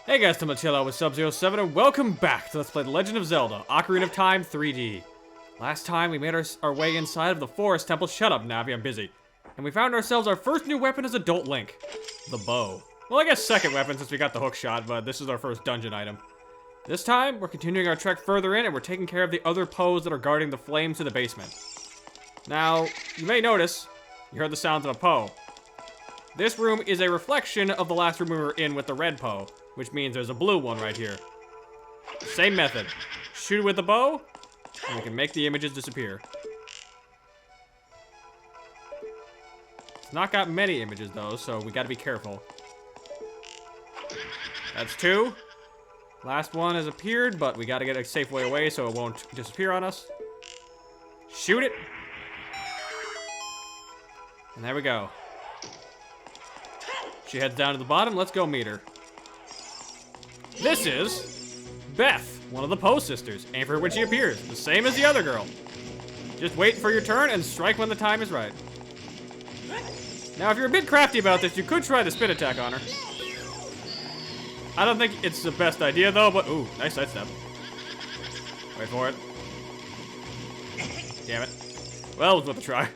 Hey guys, Tomatillo with Sub-07 and welcome back to Let's Play The Legend of Zelda, Ocarina of Time 3D. Last time we made our way inside of the forest temple. Shut up, Navi, I'm busy. And we found ourselves our first new weapon as adult Link. The bow. Well, I guess second weapon since we got the hook shot, but this is our first dungeon item. This time, we're continuing our trek further in and we're taking care of the other Poes that are guarding the flames to the basement. Now, you may notice, you heard the sounds of a Poe. This room is a reflection of the last room we were in with the red Poe, which means there's a blue one right here. Same method. Shoot it with the bow, and we can make the images disappear. It's not got many images though, so we gotta be careful. That's two. Last one has appeared, but we gotta get a safe way away so it won't disappear on us. Shoot it. And there we go. She heads down to the bottom. Let's go meet her. This is Beth, one of the Poe sisters. Aim for her when she appears, the same as the other girl. Just wait for your turn and strike when the time is right. Now, if you're a bit crafty about this, you could try the spin attack on her. I don't think it's the best idea though, but ooh, nice sidestep. Wait for it. Damn it. Well, it was worth a try.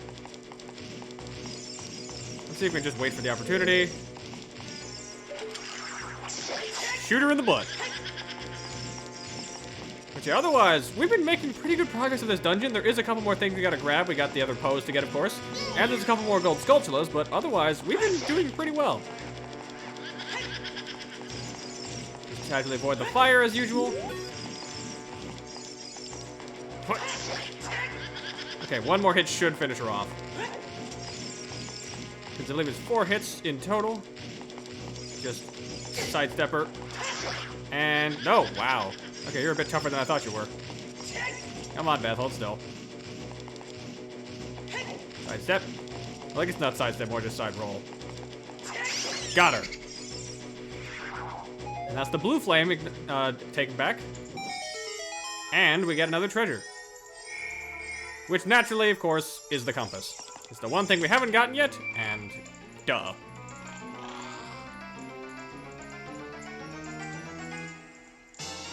Let's see if we can just wait for the opportunity. Shoot her in the butt. But yeah, otherwise, we've been making pretty good progress in this dungeon. There is a couple more things we gotta grab. We got the other Poes to get, of course. And there's a couple more gold sculptulas, but otherwise, we've been doing pretty well. Just casually avoid the fire as usual. Okay, one more hit should finish her off. Because I believe it's 4 hits in total. Just sidestep her. And no, wow. Okay, you're a bit tougher than I thought you were. Come on, Beth, hold still. Sidestep. I think it's not sidestep, more just side roll. Got her. And that's the blue flame taken back. And we get another treasure. Which naturally, of course, is the compass. It's the one thing we haven't gotten yet, and duh.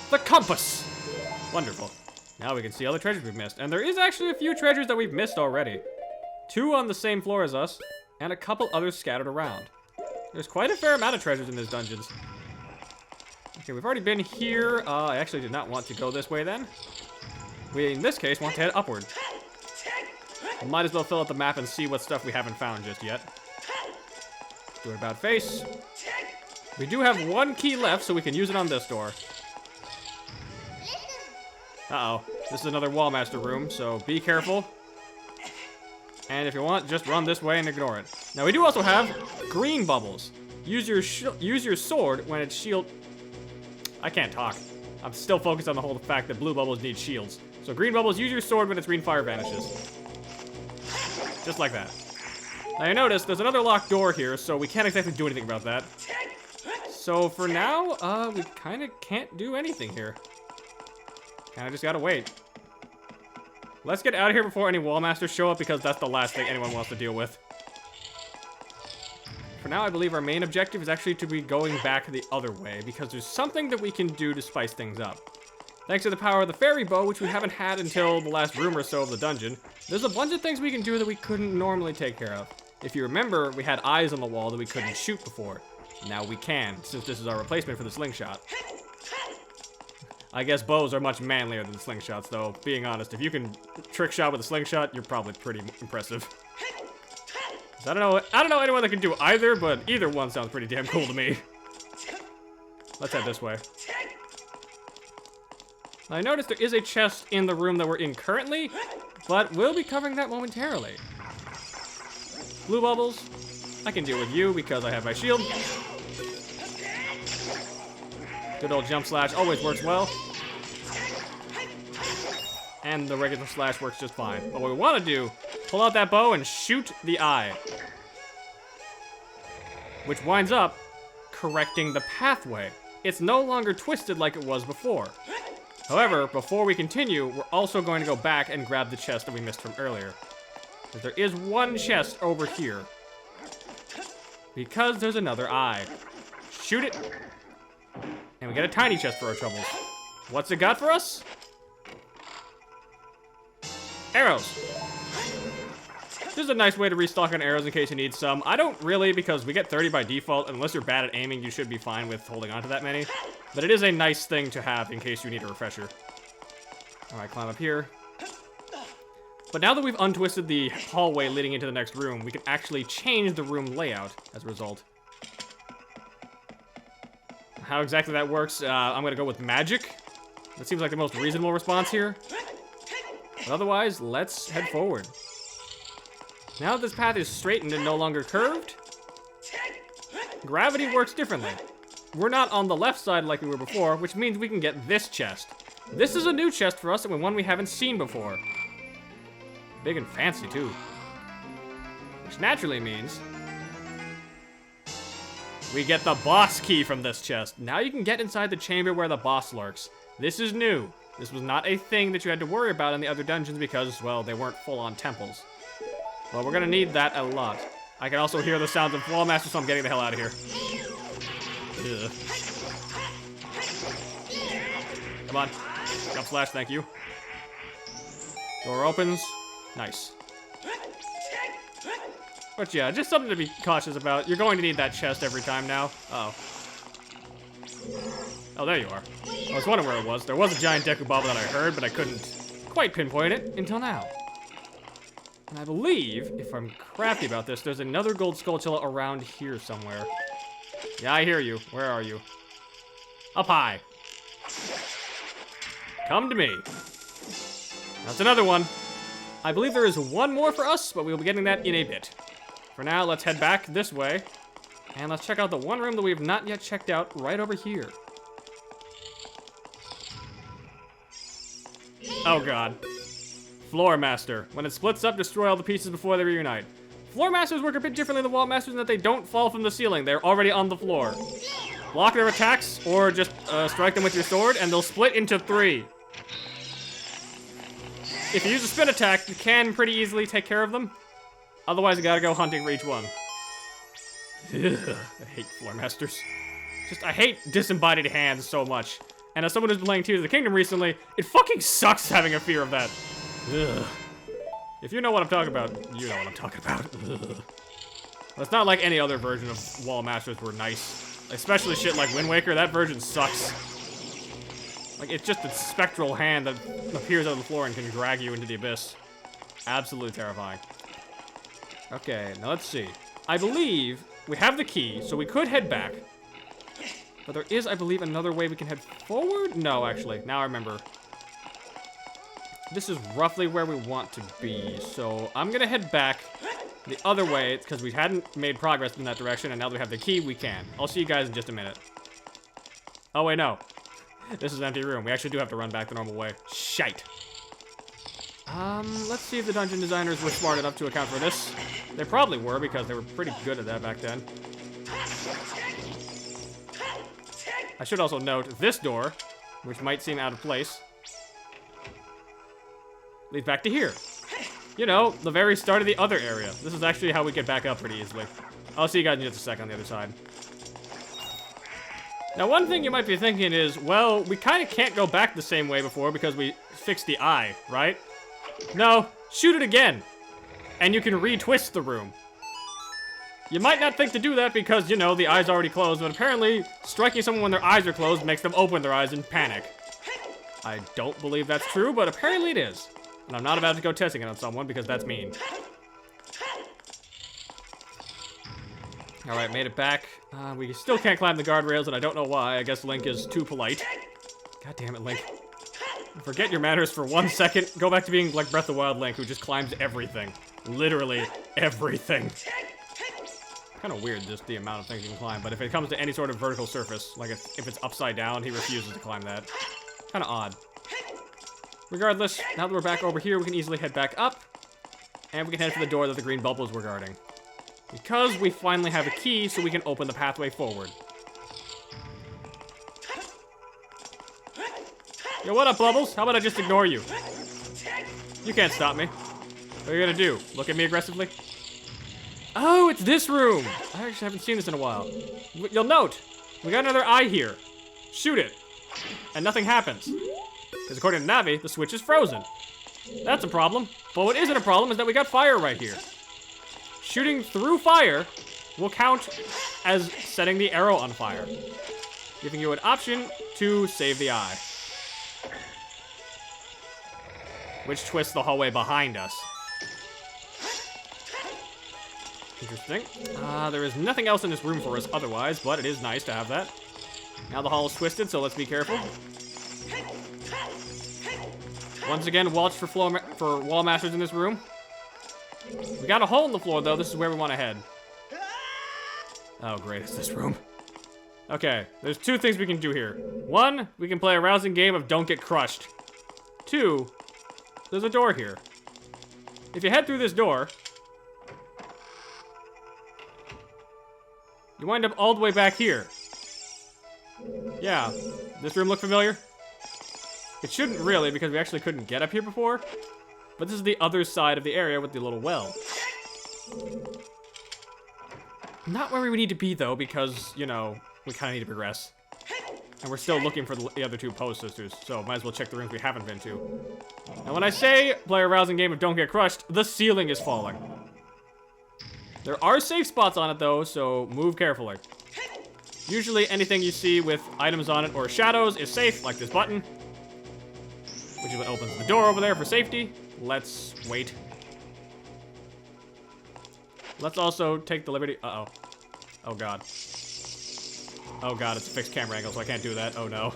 The compass! Wonderful. Now we can see all the treasures we've missed. And there is actually a few treasures that we've missed already. 2 on the same floor as us, and a couple others scattered around. There's quite a fair amount of treasures in these dungeons. Okay, we've already been here. I actually did not want to go this way then. We, in this case, want to head upward. We might as well fill out the map and see what stuff we haven't found just yet. Do it about face. We do have 1 key left, so we can use it on this door. Uh-oh. This is another Wallmaster room, so be careful. And if you want, just run this way and ignore it. Now, we do also have green bubbles. Use your sword when it's shield... I can't talk. I'm still focused on the whole fact that blue bubbles need shields. So green bubbles, use your sword when its green fire vanishes. Just like that. Now, you notice there's another locked door here, so we can't exactly do anything about that. So for now, we kind of can't do anything here. Kinda just gotta wait. Let's get out of here before any Wallmasters show up, because that's the last thing anyone wants to deal with. For now, I believe our main objective is actually to be going back the other way, because there's something that we can do to spice things up. Thanks to the power of the fairy bow, which we haven't had until the last room or so of the dungeon, there's a bunch of things we can do that we couldn't normally take care of. If you remember, we had eyes on the wall that we couldn't shoot before. Now we can, since this is our replacement for the slingshot. I guess bows are much manlier than slingshots, though. Being honest, if you can trick shot with a slingshot, you're probably pretty impressive. I don't know anyone that can do either, but either one sounds pretty damn cool to me. Let's head this way. Now, I noticed there is a chest in the room that we're in currently, but we'll be covering that momentarily. Blue bubbles. I can deal with you because I have my shield. Good old jump slash always works well. And the regular slash works just fine. But what we want to do, pull out that bow and shoot the eye. Which winds up correcting the pathway. It's no longer twisted like it was before. However, before we continue, we're also going to go back and grab the chest that we missed from earlier. Because there is one chest over here. Because there's another eye. Shoot it. get a tiny chest for our troubles. What's it got for us? Arrows. This is a nice way to restock on arrows in case you need some. I don't really, because we get 30 by default. Unless you're bad at aiming, you should be fine with holding on to that many. But it is a nice thing to have in case you need a refresher. Alright, climb up here. But now that we've untwisted the hallway leading into the next room, we can actually change the room layout as a result. How exactly that works, I'm gonna go with magic. That seems like the most reasonable response here. But otherwise, let's head forward. Now that this path is straightened and no longer curved, gravity works differently. We're not on the left side like we were before, which means we can get this chest. This is a new chest for us and one we haven't seen before. Big and fancy, too. Which naturally means we get the boss key from this chest. Now you can get inside the chamber where the boss lurks. This is new. This was not a thing that you had to worry about in the other dungeons because, well, they weren't full-on temples. Well, we're gonna need that a lot. I can also hear the sounds of Wall Master, so I'm getting the hell out of here. Ugh. Come on. Jump slash, thank you. Door opens. Nice. But yeah, just something to be cautious about. You're going to need that chest every time now. Uh-oh. Oh, there you are. I was wondering where it was. There was a giant Deku Bubble that I heard, but I couldn't quite pinpoint it until now. And I believe, if I'm crafty about this, there's another gold Skulltula around here somewhere. Yeah, I hear you. Where are you? Up high. Come to me. That's another one. I believe there is one more for us, but we'll be getting that in a bit. For now, let's head back this way. And let's check out the one room that we have not yet checked out right over here. Oh god. Floor Master. When it splits up, destroy all the pieces before they reunite. Floor Masters work a bit differently than Wall Masters in that they don't fall from the ceiling. They're already on the floor. Block their attacks, or just strike them with your sword, and they'll split into 3. If you use a spin attack, you can pretty easily take care of them. Otherwise, you gotta go hunting for each one. Ugh, I hate Floor Masters. I hate disembodied hands so much. And as someone who's been playing Tears of the Kingdom recently, it fucking sucks having a fear of that. Ugh. If you know what I'm talking about, you know what I'm talking about. Ugh. Well, it's not like any other version of Wall Masters were nice. Especially shit like Wind Waker, that version sucks. Like, it's just a spectral hand that appears out of the floor and can drag you into the abyss. Absolutely terrifying. Okay, now let's see. I believe we have the key, so we could head back. But there is, I believe, another way we can head forward? No, actually, now I remember. This is roughly where we want to be, so I'm gonna head back the other way, because we hadn't made progress in that direction, and now that we have the key, we can. I'll see you guys in just a minute. Oh, wait, no. This is an empty room. We actually do have to run back the normal way. Shite. Let's see if the dungeon designers were smart enough to account for this. They probably were, because they were pretty good at that back then. I should also note, this door, which might seem out of place, leads back to here. You know, the very start of the other area. This is actually how we get back up pretty easily. I'll see you guys in just a sec on the other side. Now, one thing you might be thinking is, well, we kind of can't go back the same way before because we fixed the eye, right? No, shoot it again, and you can retwist the room. You might not think to do that because, you know, the eye's already closed, but apparently striking someone when their eyes are closed makes them open their eyes in panic. I don't believe that's true, but apparently it is. And I'm not about to go testing it on someone because that's mean. Alright, made it back. We still can't climb the guardrails, and I don't know why. I guess Link is too polite. God damn it, Link. Forget your manners for 1 second. Go back to being like Breath of the Wild Link, who just climbs everything. Literally everything. Kind of weird, just the amount of things you can climb, but if it comes to any sort of vertical surface, like if it's upside down, he refuses to climb that. Kind of odd. Regardless, now that we're back over here, we can easily head back up, and we can head for the door that the green bubbles were guarding. Because we finally have a key, so we can open the pathway forward. Yo, what up, Bubbles? How about I just ignore you? You can't stop me. What are you gonna do? Look at me aggressively? Oh, it's this room! I actually haven't seen this in a while. You'll note, we got another eye here. shoot it. And nothing happens. Because according to Navi, the switch is frozen. That's a problem. But what isn't a problem is that we got fire right here. Shooting through fire will count as setting the arrow on fire, giving you an option to save the eye. Which twists the hallway behind us. Interesting. There is nothing else in this room for us otherwise, but it is nice to have that. Now the hall is twisted, so let's be careful. Once again, watch for wall masters in this room. We got a hole in the floor, though. This is where we want to head. Oh, great. It's this room. Okay, there's two things we can do here. One, we can play a rousing game of don't get crushed. Two, there's a door here. If you head through this door, you wind up all the way back here. Yeah, this room look familiar? It shouldn't really, because we actually couldn't get up here before. But this is the other side of the area with the little well. Not where we need to be, though, because, you know, we kind of need to progress. And we're still looking for the other two Poe sisters, so might as well check the rooms we haven't been to. And when I say play a rousing game of don't get crushed, the ceiling is falling. There are safe spots on it, though, so move carefully. Usually anything you see with items on it or shadows is safe, like this button, which is what opens the door over there for safety. Let's wait. Let's also take the liberty. Uh-oh. Oh, God. Oh, God, it's a fixed camera angle, so I can't do that. Oh, no.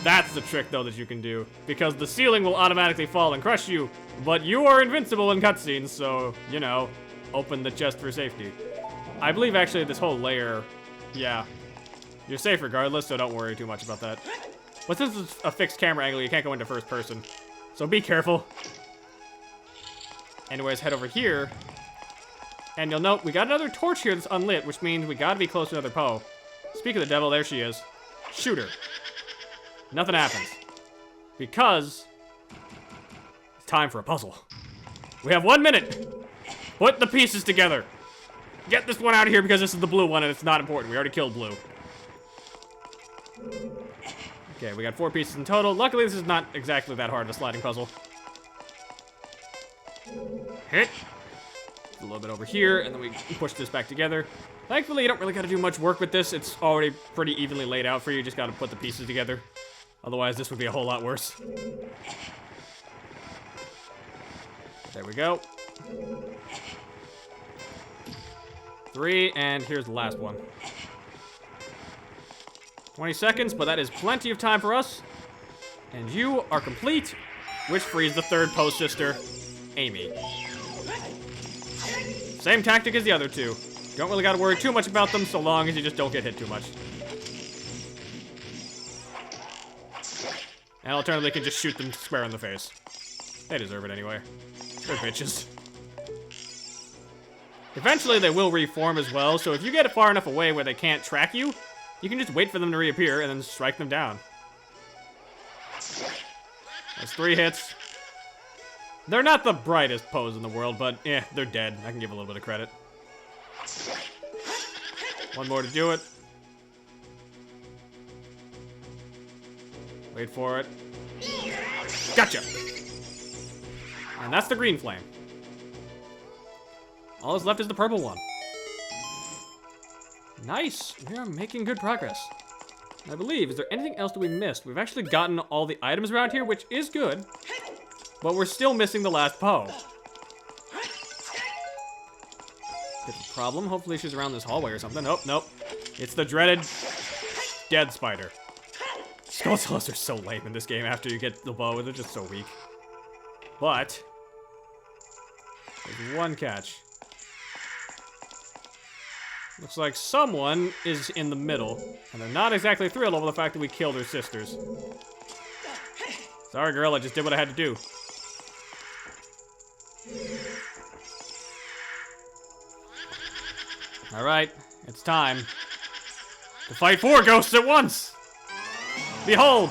That's the trick, though, that you can do. Because the ceiling will automatically fall and crush you, but you are invincible in cutscenes, so, you know, open the chest for safety. I believe, actually, this whole layer, yeah, you're safe regardless, so don't worry too much about that. But since it's a fixed camera angle, you can't go into first person. So be careful. Anyways, head over here. And you'll note we got another torch here that's unlit, which means we gotta be close to another Poe. Speak of the devil, there she is. Shoot her. Nothing happens. Because it's time for a puzzle. We have 1 minute. Put the pieces together. Get this one out of here because this is the blue one and it's not important. We already killed blue. Okay, we got 4 pieces in total. Luckily, this is not exactly that hard of a sliding puzzle. Hit. A little bit over here, and then we push this back together. Thankfully, you don't really got to do much work with this. It's already pretty evenly laid out for you. You just got to put the pieces together. Otherwise, this would be a whole lot worse. There we go. 3, and here's the last one. 20 seconds, but that is plenty of time for us. And you are complete, which frees the third Poe sister, Amy. Same tactic as the other two. Don't really got to worry too much about them so long as you just don't get hit too much. And alternatively, you can just shoot them square in the face. They deserve it anyway. They're bitches. Eventually, they will reform as well, so if you get far enough away where they can't track you, you can just wait for them to reappear and then strike them down. That's 3 hits. They're not the brightest Poes in the world, but they're dead. I can give a little bit of credit. 1 more to do it. Wait for it. Gotcha! And that's the green flame. All that's left is the purple one. Nice! We are making good progress. I believe, is there anything else that we missed? We've actually gotten all the items around here, which is good. But we're still missing the last Poe. Bit of a problem. Hopefully she's around this hallway or something. Nope, nope. It's the dreaded dead spider. Skulltulas are so lame in this game after you get the bow. They're just so weak. But there's one catch. Looks like someone is in the middle, and they're not exactly thrilled over the fact that we killed their sisters. Sorry, girl, I just did what I had to do. Alright, it's time to fight 4 ghosts at once! Behold!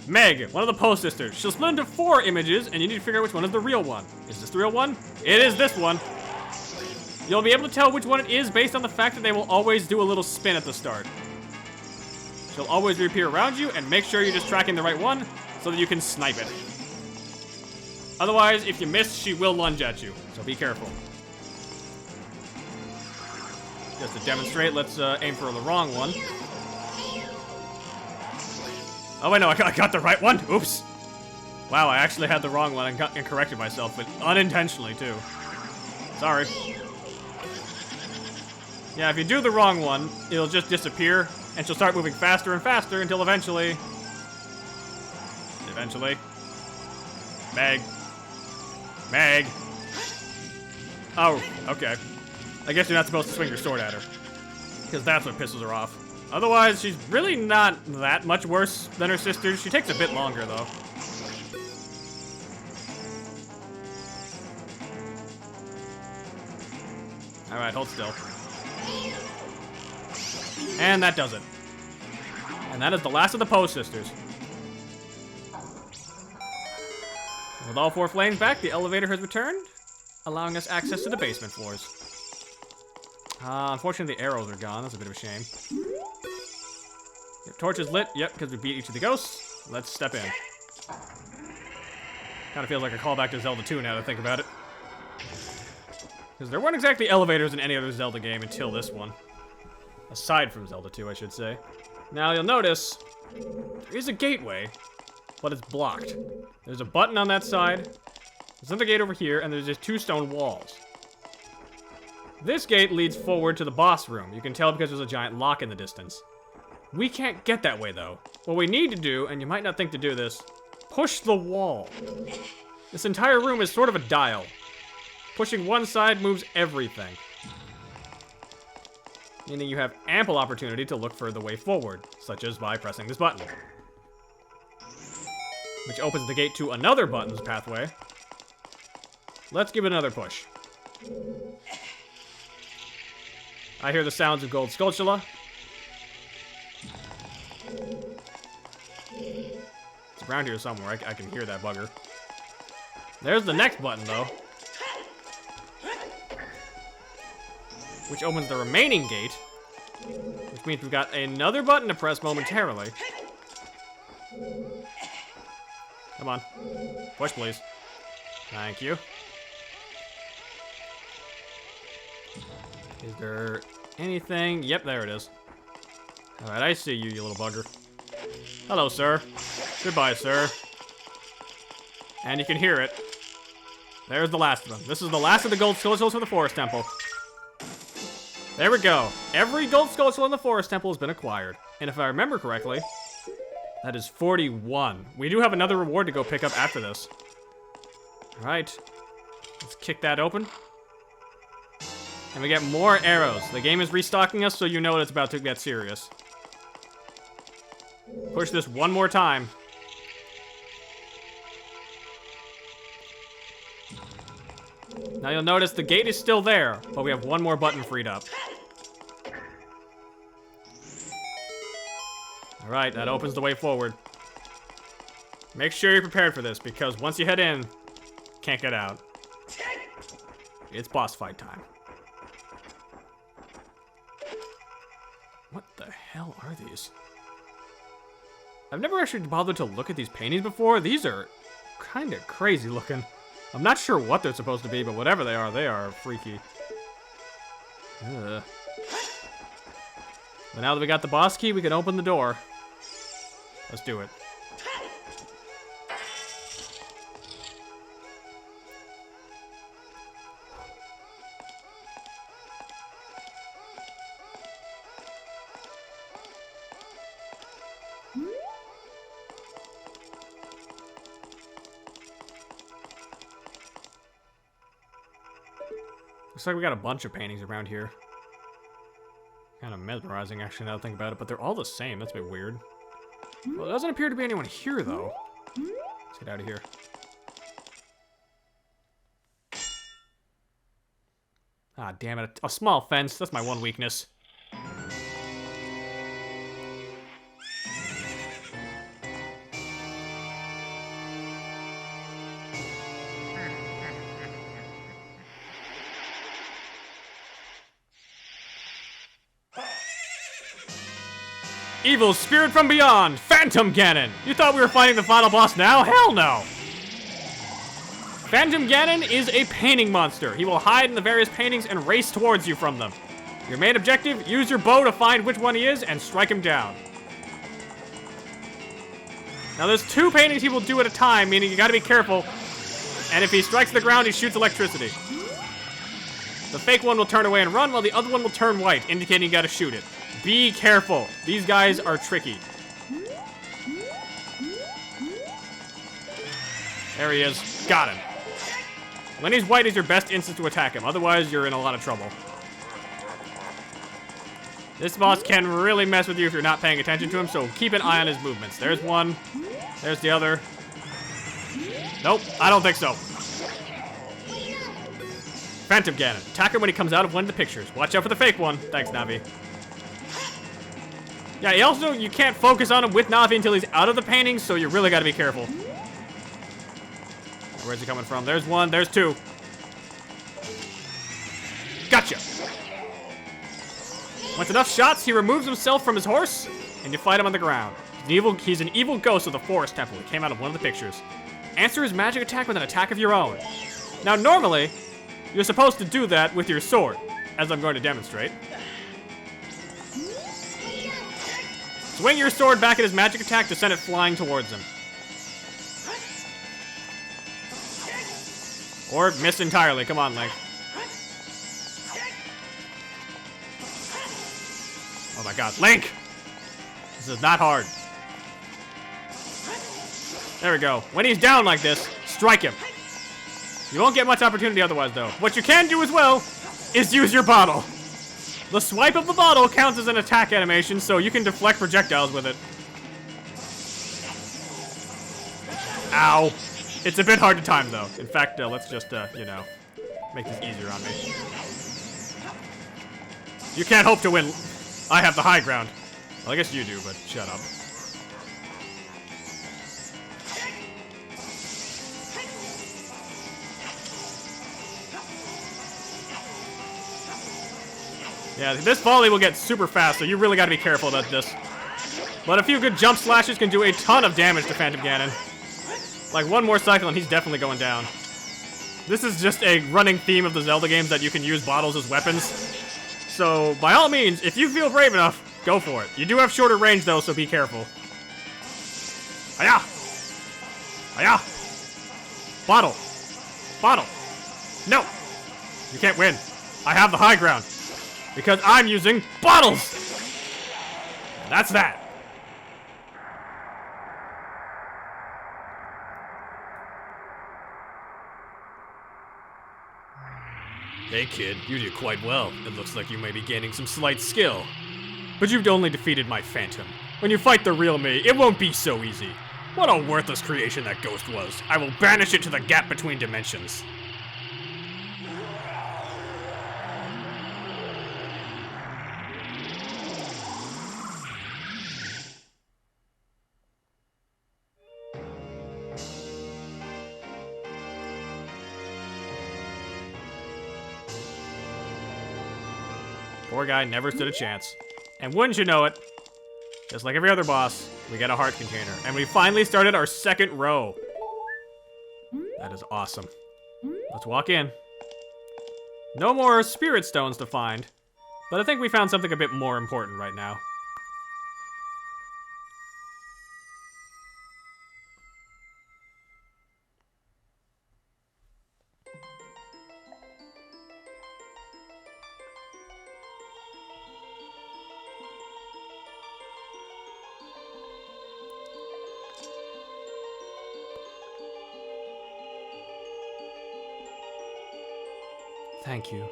Meg, one of the Poe sisters. She'll split into 4 images, and you need to figure out which one is the real one. Is this the real one? It is this one! You'll be able to tell which one it is based on the fact that they will always do a little spin at the start. She'll always reappear around you, and make sure you're just tracking the right one so that you can snipe it. Otherwise, if you miss, she will lunge at you, so be careful. Just to demonstrate, let's aim for the wrong one. Oh wait, no, I got the right one. Oops. Wow, I actually had the wrong one and corrected myself, but unintentionally too. Sorry. Yeah, if you do the wrong one, it'll just disappear, and she'll start moving faster and faster until eventually... Meg. Meg. Oh, okay. I guess you're not supposed to swing your sword at her, because that's what pisses her off. Otherwise, she's really not that much worse than her sisters. She takes a bit longer, though. Alright, hold still. And that does it. And that is the last of the Poe sisters. With all 4 flames back, the elevator has returned, allowing us access to the basement floors. Unfortunately, the arrows are gone. That's a bit of a shame. Your torch is lit. Yep, because we beat each of the ghosts. Let's step in. Kind of feels like a callback to Zelda 2 now that I think about it. Because there weren't exactly elevators in any other Zelda game until this one. Aside from Zelda 2, I should say. Now, you'll notice, there is a gateway, but it's blocked. There's a button on that side, there's another gate over here, and there's just 2 stone walls. This gate leads forward to the boss room. You can tell because there's a giant lock in the distance. We can't get that way, though. What we need to do, and you might not think to do this, push the wall. This entire room is sort of a dial. Pushing one side moves everything. Meaning you have ample opportunity to look for the way forward, such as by pressing this button. Which opens the gate to another button's pathway. Let's give it another push. I hear the sounds of Gold Skulltula. It's around here somewhere. I can hear that bugger. There's the next button, though. Which opens the remaining gate. Which means we've got another button to press momentarily. Come on. Push, please. Thank you. Is there anything? Yep, there it is. Alright, I see you, you little bugger. Hello, sir. Goodbye, sir. And you can hear it. There's the last of them. This is the last of the Gold Skulltulas from the Forest Temple. There we go. Every Gold Skulltula in the Forest Temple has been acquired. And if I remember correctly, that is 41. We do have another reward to go pick up after this. Alright. Let's kick that open. And we get more arrows. The game is restocking us, so you know it's about to get serious. Push this one more time. Now you'll notice the gate is still there, but we have one more button freed up. Alright, that opens the way forward. Make sure you're prepared for this, because once you head in, can't get out. It's boss fight time. What the hell are these? I've never actually bothered to look at these paintings before. These are kind of crazy looking. I'm not sure what they're supposed to be, but whatever they are freaky. Ugh. But now that we got the boss key, we can open the door. Let's do it. Looks like we got a bunch of paintings around here. Kind of mesmerizing, actually, now that I think about it, but they're all the same. That's a bit weird. Well, there doesn't appear to be anyone here, though. Let's get out of here. Ah, damn it. A small fence. That's my one weakness. Evil spirit from beyond, Phantom Ganon! You thought we were fighting the final boss now? Hell no! Phantom Ganon is a painting monster. He will hide in the various paintings and race towards you from them. Your main objective, use your bow to find which one he is and strike him down. Now there's 2 paintings he will do at a time, meaning you gotta be careful. And if he strikes the ground, he shoots electricity. The fake one will turn away and run, while the other one will turn white, indicating you gotta shoot it. Be careful. These guys are tricky. There he is. Got him. When he's white is your best instant to attack him, otherwise you're in a lot of trouble. This boss can really mess with you if you're not paying attention to him, so keep an eye on his movements. There's one. There's the other. Nope, I don't think so. Phantom Ganon. Attack him when he comes out of one of the pictures. Watch out for the fake one. Thanks, Navi. Yeah, also, you can't focus on him with Navi until he's out of the painting, so you really gotta be careful. Where's he coming from? There's one, there's 2. Gotcha! Once enough shots, he removes himself from his horse, and you fight him on the ground. He's an evil ghost of the forest temple. He came out of one of the pictures. Answer his magic attack with an attack of your own. Now, normally, you're supposed to do that with your sword, as I'm going to demonstrate. Swing your sword back at his magic attack to send it flying towards him. Or miss entirely. Come on, Link. Oh my god. Link! This is not hard. There we go. When he's down like this, strike him. You won't get much opportunity otherwise, though. What you can do as well is use your bottle. The swipe of the bottle counts as an attack animation, so you can deflect projectiles with it. Ow. It's a bit hard to time, though. In fact, let's just, you know, make this easier on me. You can't hope to win. I have the high ground. Well, I guess you do, but shut up. Yeah, this volley will get super fast, so you really gotta be careful about this. But a few good jump slashes can do a ton of damage to Phantom Ganon. Like, one more cycle and he's definitely going down. This is just a running theme of the Zelda games that you can use bottles as weapons. So, by all means, if you feel brave enough, go for it. You do have shorter range, though, so be careful. Aya! Aya! Bottle! Bottle! No! You can't win. I have the high ground. Because I'm using bottles! And that's that. Hey kid, you did quite well. It looks like you may be gaining some slight skill. But you've only defeated my phantom. When you fight the real me, it won't be so easy. What a worthless creation that ghost was. I will banish it to the gap between dimensions. Poor guy never stood a chance. And wouldn't you know it, just like every other boss, we get a heart container. And we finally started our second row. That is awesome. Let's walk in. No more spirit stones to find, but I think we found something a bit more important right now. Thank you.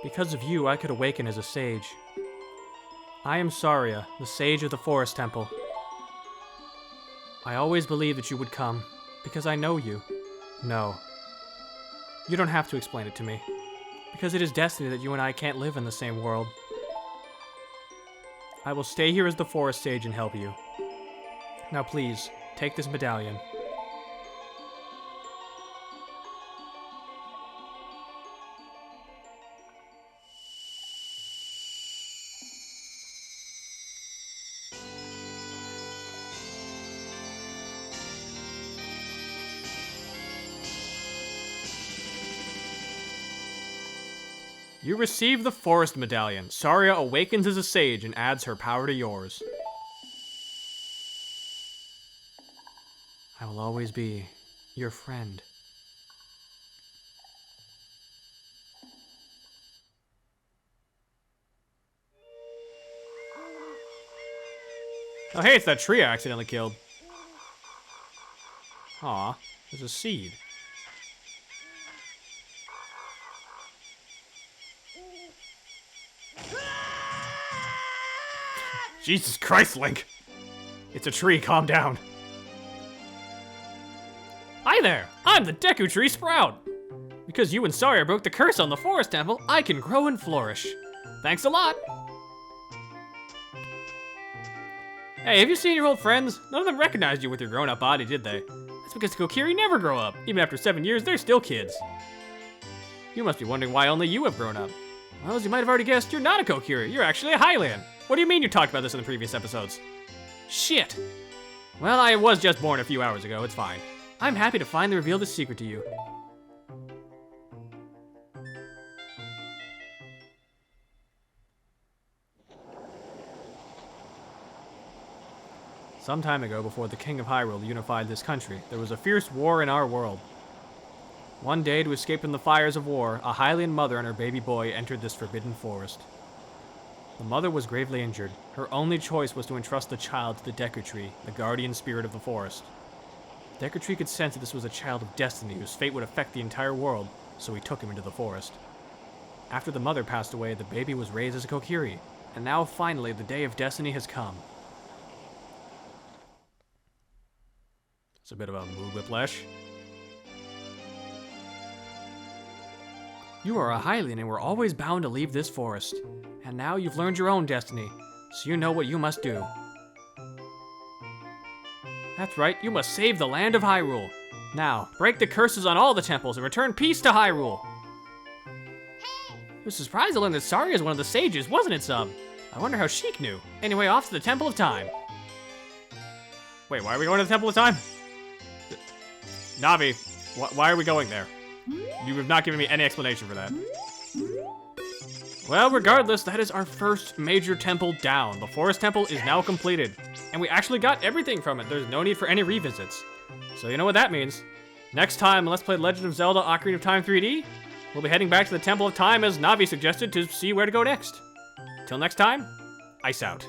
Because of you, I could awaken as a sage. I am Saria, the sage of the Forest Temple. I always believed that you would come, because I know you. No. You don't have to explain it to me, because it is destiny that you and I can't live in the same world. I will stay here as the Forest Sage and help you. Now please, take this medallion. You receive the Forest Medallion. Saria awakens as a sage and adds her power to yours. I will always be your friend. Oh hey, it's that tree I accidentally killed. Aw, there's a seed. Jesus Christ, Link! It's a tree, calm down. Hi there, I'm the Deku Tree Sprout. Because you and Saria broke the curse on the Forest Temple, I can grow and flourish. Thanks a lot. Hey, have you seen your old friends? None of them recognized you with your grown-up body, did they? That's because Kokiri never grow up. Even after 7 years, they're still kids. You must be wondering why only you have grown up. Well, as you might have already guessed, you're not a Kokiri. You're actually a Hylian. What do you mean you talked about this in the previous episodes? Shit. Well, I was just born a few hours ago. It's fine. I'm happy to finally reveal the secret to you. Some time ago, before the King of Hyrule unified this country, there was a fierce war in our world. One day, to escape from the fires of war, a Hylian mother and her baby boy entered this forbidden forest. The mother was gravely injured. Her only choice was to entrust the child to the Deku Tree, the guardian spirit of the forest. The Deku Tree could sense that this was a child of destiny whose fate would affect the entire world, so he took him into the forest. After the mother passed away, the baby was raised as a Kokiri, and now finally the day of destiny has come. It's a bit of a mood whiplash. You are a Hylian and were always bound to leave this forest. And now you've learned your own destiny, so you know what you must do. That's right, you must save the land of Hyrule. Now, break the curses on all the temples and return peace to Hyrule. Hey. I was surprised to learn that Saria is one of the sages, wasn't it, Sub? I wonder how Sheik knew. Anyway, off to the Temple of Time. Wait, why are we going to the Temple of Time? Navi, why are we going there? You have not given me any explanation for that. Well, regardless, that is our first major temple down. The Forest Temple is now completed. And we actually got everything from it. There's no need for any revisits. So you know what that means. Next time, Let's Play Legend of Zelda Ocarina of Time 3D, we'll be heading back to the Temple of Time as Navi suggested to see where to go next. Till next time, ice out.